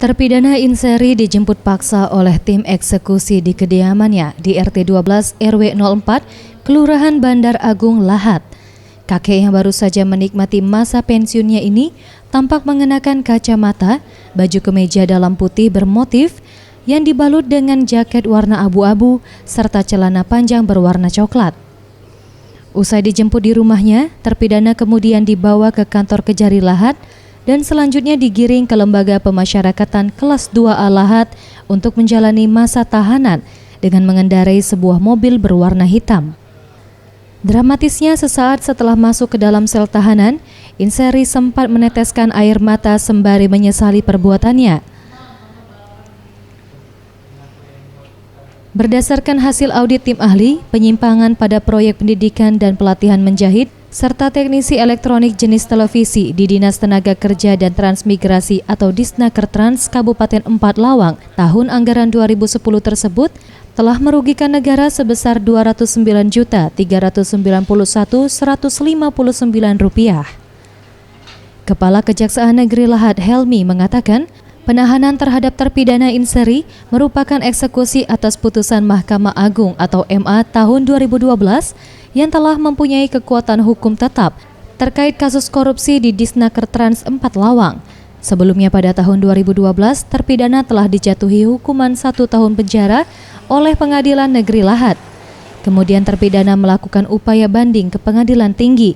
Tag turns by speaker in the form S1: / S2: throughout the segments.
S1: Terpidana Inseri dijemput paksa oleh tim eksekusi di kediamannya di RT 12 RW 04, Kelurahan Bandar Agung, Lahat. Kakek yang baru saja menikmati masa pensiunnya ini tampak mengenakan kacamata, baju kemeja dalam putih bermotif yang dibalut dengan jaket warna abu-abu serta celana panjang berwarna coklat. Usai dijemput di rumahnya, terpidana kemudian dibawa ke kantor Kejari Lahat dan selanjutnya digiring ke Lembaga Pemasyarakatan Kelas 2A Lahat untuk menjalani masa tahanan dengan mengendarai sebuah mobil berwarna hitam. Dramatisnya sesaat setelah masuk ke dalam sel tahanan, Inseri sempat meneteskan air mata sembari menyesali perbuatannya. Berdasarkan hasil audit tim ahli, penyimpangan pada proyek pendidikan dan pelatihan menjahit serta teknisi elektronik jenis televisi di Dinas Tenaga Kerja dan Transmigrasi atau Disnakertrans Kabupaten 4 Lawang tahun anggaran 2010 tersebut telah merugikan negara sebesar Rp209.391.159. Kepala Kejaksaan Negeri Lahat Helmi mengatakan, penahanan terhadap terpidana Inseri merupakan eksekusi atas putusan Mahkamah Agung atau MA tahun 2012 yang telah mempunyai kekuatan hukum tetap terkait kasus korupsi di Disnakertrans 4 Lawang. Sebelumnya pada tahun 2012, terpidana telah dijatuhi hukuman 1 tahun penjara oleh Pengadilan Negeri Lahat. Kemudian terpidana melakukan upaya banding ke Pengadilan Tinggi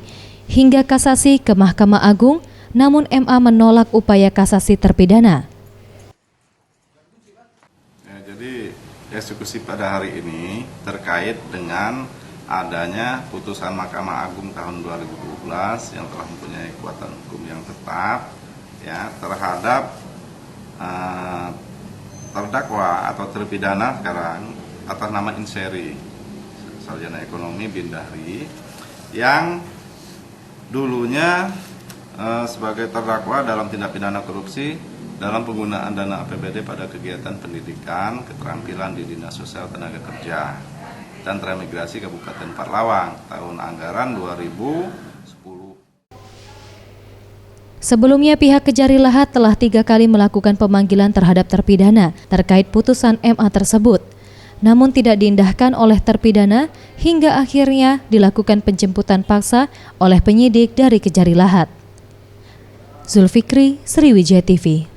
S1: hingga kasasi ke Mahkamah Agung, namun MA menolak upaya kasasi terpidana.
S2: Jadi eksekusi pada hari ini terkait dengan adanya putusan Mahkamah Agung tahun 2012 yang telah mempunyai kekuatan hukum yang tetap ya terhadap terdakwa atau terpidana sekarang atas nama Inseri, sarjana ekonomi Bindahri, yang dulunya sebagai terdakwa dalam tindak pidana korupsi dalam penggunaan dana APBD pada kegiatan pendidikan keterampilan di Dinas Sosial Tenaga Kerja dan Transmigrasi Kabupaten 4 Lawang tahun anggaran 2010.
S1: Sebelumnya pihak Kejari Lahat telah 3 kali melakukan pemanggilan terhadap terpidana terkait putusan MA tersebut. Namun tidak diindahkan oleh terpidana hingga akhirnya dilakukan penjemputan paksa oleh penyidik dari Kejari Lahat. Zulfikri, Sriwijaya TV.